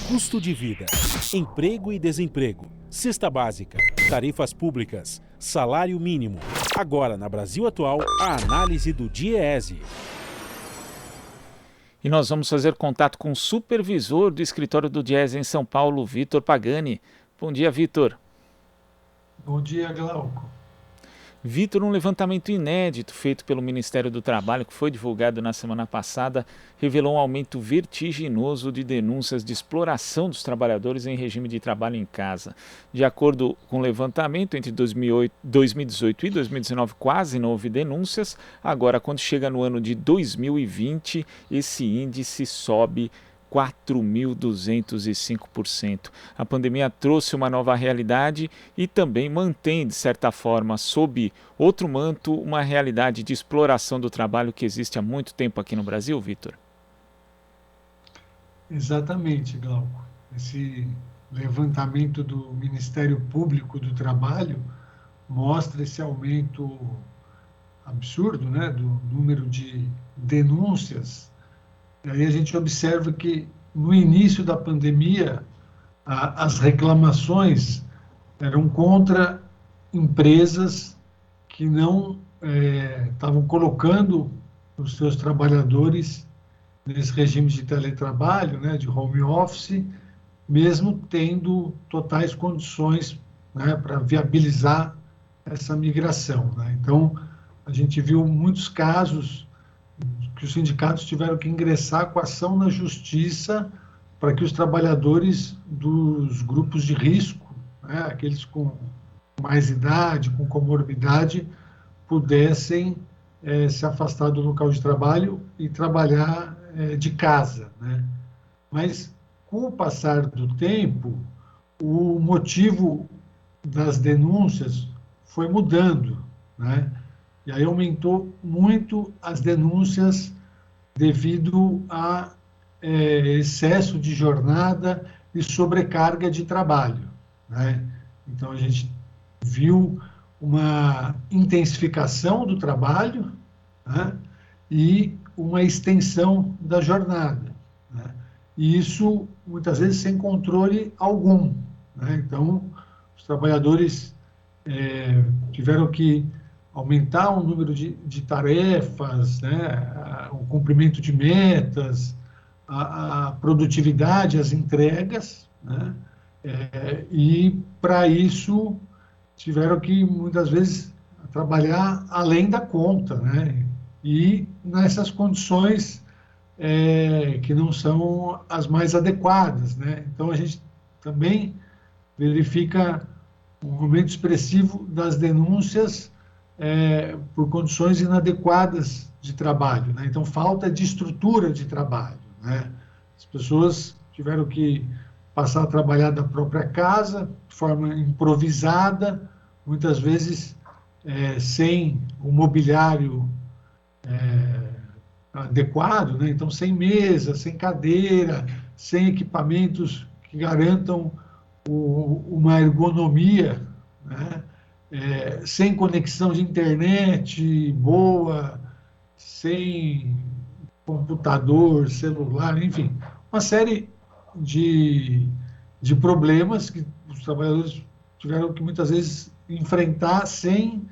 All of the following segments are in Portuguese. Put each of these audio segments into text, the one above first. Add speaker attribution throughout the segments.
Speaker 1: Custo de vida, emprego e desemprego, cesta básica, tarifas públicas, salário mínimo. Agora, na Brasil Atual, a análise do DIEESE.
Speaker 2: E nós vamos fazer contato com o supervisor do escritório do DIEESE em São Paulo, Vitor Pagani. Bom dia, Vitor.
Speaker 3: Bom dia, Glauco.
Speaker 2: Vitor, um levantamento inédito feito pelo Ministério do Trabalho, que foi divulgado na semana passada, revelou um aumento vertiginoso de denúncias de exploração dos trabalhadores em regime de trabalho em casa. De acordo com o levantamento, entre 2018 e 2019 quase não houve denúncias. Agora, quando chega no ano de 2020, esse índice sobe 4.205%. A pandemia trouxe uma nova realidade e também mantém, de certa forma, sob outro manto, uma realidade de exploração do trabalho que existe há muito tempo aqui no Brasil, Vitor.
Speaker 3: Exatamente, Glauco. Esse levantamento do Ministério Público do Trabalho mostra esse aumento absurdo, né, do número de denúncias. E aí a gente observa que, no início da pandemia, as reclamações eram contra empresas que não estavam colocando os seus trabalhadores nesse regime de teletrabalho, né, de home office, mesmo tendo totais condições, né, para viabilizar essa migração, né? Então, a gente viu muitos casos que os sindicatos tiveram que ingressar com ação na justiça para que os trabalhadores dos grupos de risco, né, aqueles com mais idade, com comorbidade, pudessem se afastar do local de trabalho e trabalhar de casa, né? Mas, com o passar do tempo, o motivo das denúncias foi mudando, né? E aí aumentou muito as denúncias devido a excesso de jornada e sobrecarga de trabalho, né? Então, a gente viu uma intensificação do trabalho, né, e uma extensão da jornada, né? E isso, muitas vezes, sem controle algum, né? Então, os trabalhadores tiveram que aumentar o número de tarefas, né, o cumprimento de metas, a produtividade, as entregas, né, e, para isso, tiveram que, muitas vezes, trabalhar além da conta, né, e nessas condições que não são as mais adequadas, né. Então, a gente também verifica um aumento expressivo das denúncias por condições inadequadas de trabalho, né? Então, falta de estrutura de trabalho, né? As pessoas tiveram que passar a trabalhar da própria casa, de forma improvisada, muitas vezes sem o mobiliário adequado, né? Então, sem mesa, sem cadeira, sem equipamentos que garantam uma ergonomia, né? Sem conexão de internet boa, sem computador, celular, enfim, uma série de problemas que os trabalhadores tiveram que, muitas vezes, enfrentar sem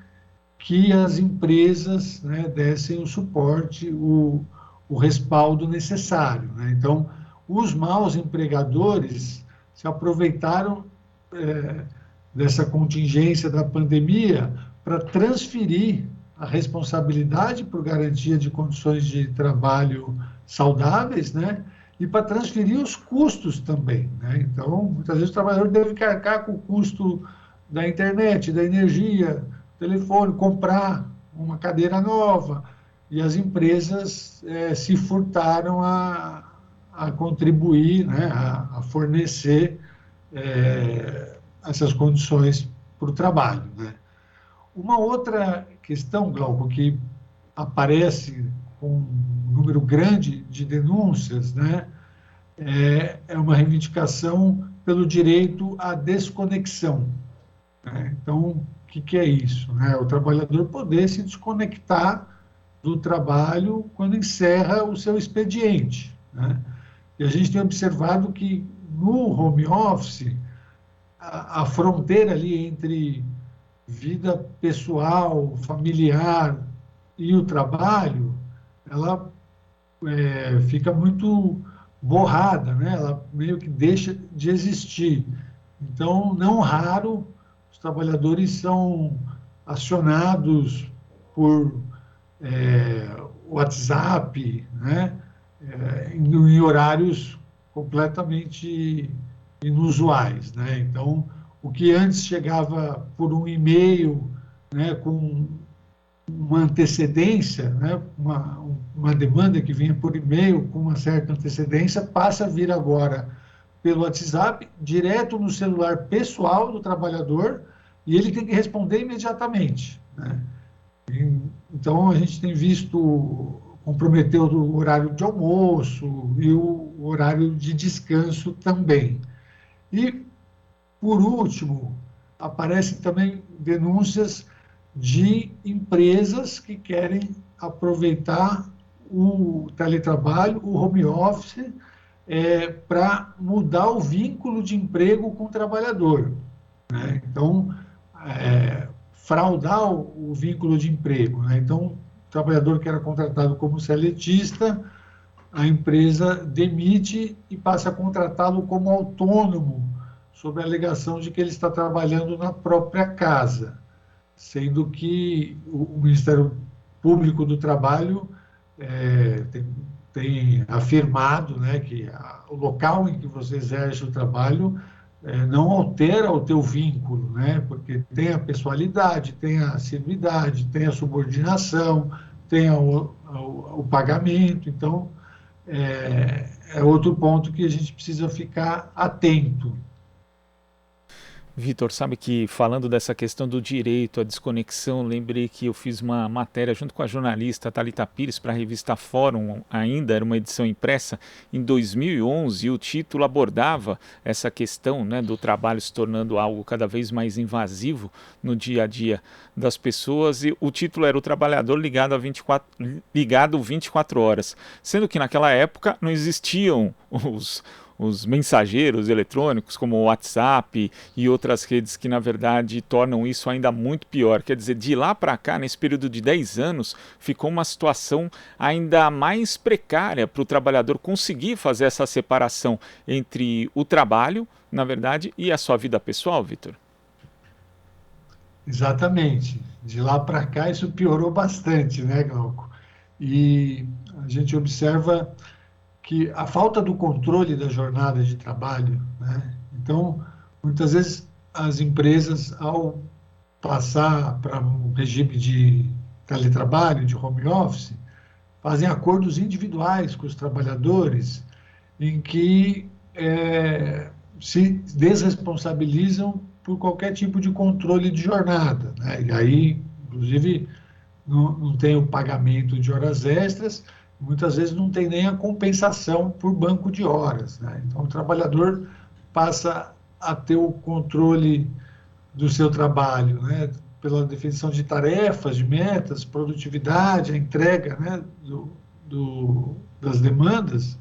Speaker 3: que as empresas, né, dessem o suporte, o respaldo necessário, né? Então, os maus empregadores se aproveitaram dessa contingência da pandemia para transferir a responsabilidade por garantia de condições de trabalho saudáveis, né? E para transferir os custos também, né? Então, muitas vezes o trabalhador deve arcar com o custo da internet, da energia, telefone, comprar uma cadeira nova, e as empresas se furtaram a contribuir, né, a fornecer essas condições para o trabalho, né? Uma outra questão, Glauco, que aparece com um número grande de denúncias, né, é uma reivindicação pelo direito à desconexão, né? Então, o que é isso, né? O trabalhador poder se desconectar do trabalho quando encerra o seu expediente, né? E a gente tem observado que no home office, a fronteira ali entre vida pessoal, familiar e o trabalho, ela fica muito borrada, né? Ela meio que deixa de existir. Então, não raro, os trabalhadores são acionados por WhatsApp, né? Em horários completamente inusuais, né? Então, o que antes chegava por um e-mail, né, com uma antecedência, né, uma demanda que vinha por e-mail com uma certa antecedência, passa a vir agora pelo WhatsApp, direto no celular pessoal do trabalhador, e ele tem que responder imediatamente, né? Então, a gente tem visto comprometer o horário de almoço e o horário de descanso também. E, por último, aparecem também denúncias de empresas que querem aproveitar o teletrabalho, o home office, para mudar o vínculo de emprego com o trabalhador, né? Então, fraudar o vínculo de emprego, né? Então, o trabalhador que era contratado como seletista, a empresa demite e passa a contratá-lo como autônomo, sob a alegação de que ele está trabalhando na própria casa, sendo que o Ministério Público do Trabalho tem afirmado, né, que o local em que você exerce o trabalho não altera o teu vínculo, né, porque tem a pessoalidade, tem a assiduidade, tem a subordinação, tem o pagamento. Então, é outro ponto que a gente precisa ficar atento.
Speaker 2: Vitor, sabe que falando dessa questão do direito à desconexão, lembrei que eu fiz uma matéria junto com a jornalista Thalita Pires para a revista Fórum, ainda era uma edição impressa, em 2011, e o título abordava essa questão, né, do trabalho se tornando algo cada vez mais invasivo no dia a dia das pessoas, e o título era O Trabalhador Ligado 24 Horas, sendo que naquela época não existiam os mensageiros eletrônicos, como o WhatsApp e outras redes que, na verdade, tornam isso ainda muito pior. Quer dizer, de lá para cá, nesse período de 10 anos, ficou uma situação ainda mais precária para o trabalhador conseguir fazer essa separação entre o trabalho, na verdade, e a sua vida pessoal, Vitor.
Speaker 3: Exatamente. De lá para cá, isso piorou bastante, né, Glauco? E a gente observa que a falta do controle da jornada de trabalho, né? Então, muitas vezes as empresas, ao passar para um regime de teletrabalho, de home office, fazem acordos individuais com os trabalhadores em que se desresponsabilizam por qualquer tipo de controle de jornada, né? E aí, inclusive, não tem o pagamento de horas extras, muitas vezes não tem nem a compensação por banco de horas, né? Então, o trabalhador passa a ter o controle do seu trabalho, né, pela definição de tarefas, de metas, produtividade, a entrega, né, das demandas,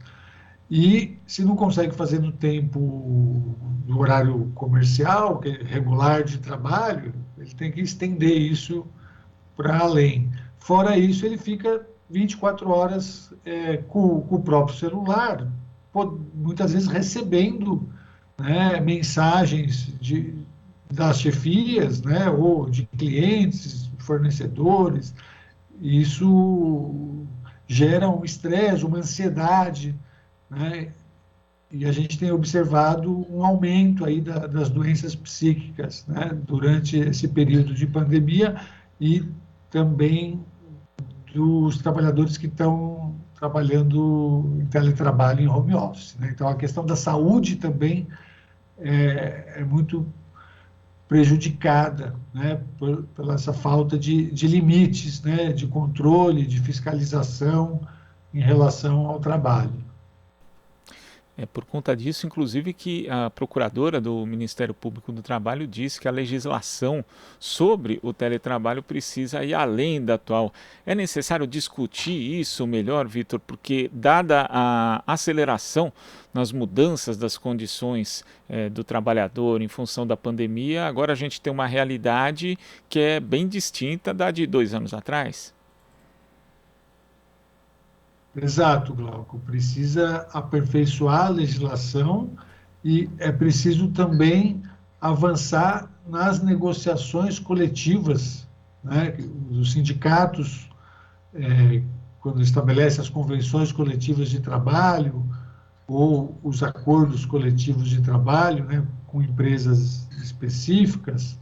Speaker 3: e se não consegue fazer no tempo do horário comercial, que é regular de trabalho, ele tem que estender isso para além. Fora isso, ele fica 24 horas com o próprio celular, muitas vezes recebendo, né, mensagens das chefias, né, ou de clientes, fornecedores. Isso gera um estresse, uma ansiedade, né, e a gente tem observado um aumento aí das doenças psíquicas, né, durante esse período de pandemia, e também dos trabalhadores que estão trabalhando em teletrabalho, em home office, né? Então, a questão da saúde também é muito prejudicada, né, por essa falta de limites, né, de controle, de fiscalização em relação ao trabalho.
Speaker 2: É por conta disso, inclusive, que a procuradora do Ministério Público do Trabalho disse que a legislação sobre o teletrabalho precisa ir além da atual. É necessário discutir isso melhor, Vitor, porque dada a aceleração nas mudanças das condições do trabalhador em função da pandemia, agora a gente tem uma realidade que é bem distinta da de 2 anos atrás.
Speaker 3: Exato, Glauco. Precisa aperfeiçoar a legislação e é preciso também avançar nas negociações coletivas, né? Os sindicatos, quando estabelecem as convenções coletivas de trabalho ou os acordos coletivos de trabalho, né, com empresas específicas,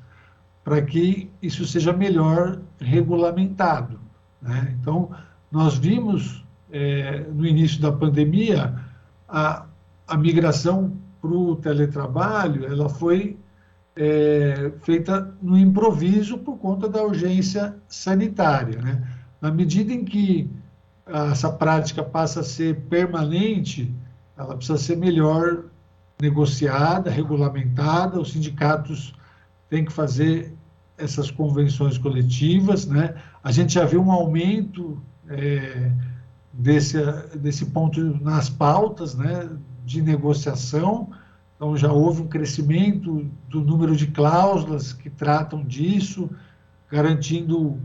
Speaker 3: para que isso seja melhor regulamentado, né? Então, nós vimos no início da pandemia, a migração para o teletrabalho, ela foi feita no improviso por conta da urgência sanitária, né? Na medida em que essa prática passa a ser permanente, ela precisa ser melhor negociada, regulamentada, os sindicatos têm que fazer essas convenções coletivas, né? A gente já viu um aumento desse ponto nas pautas, né, de negociação. Então, já houve um crescimento do número de cláusulas que tratam disso, garantindo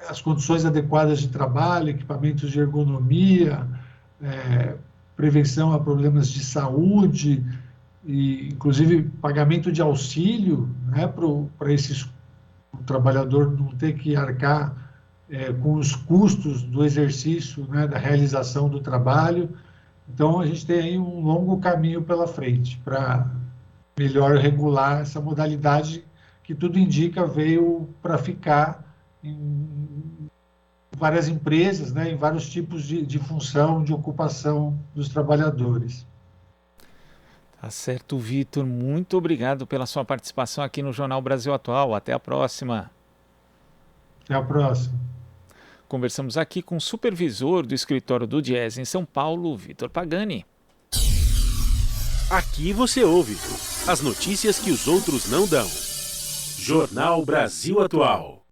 Speaker 3: as condições adequadas de trabalho, equipamentos de ergonomia, prevenção a problemas de saúde, e, inclusive, pagamento de auxílio, né, para o trabalhador não ter que arcar com os custos do exercício, né, da realização do trabalho. Então, a gente tem aí um longo caminho pela frente para melhor regular essa modalidade que tudo indica veio para ficar em várias empresas, né, em vários tipos de função, de ocupação dos trabalhadores.
Speaker 2: Tá certo, Vitor. Muito obrigado pela sua participação aqui no Jornal Brasil Atual. Até a próxima.
Speaker 3: Até a próxima.
Speaker 2: Conversamos aqui com o supervisor do escritório do Diese em São Paulo, Vitor Pagani.
Speaker 1: Aqui você ouve as notícias que os outros não dão. Jornal Brasil Atual.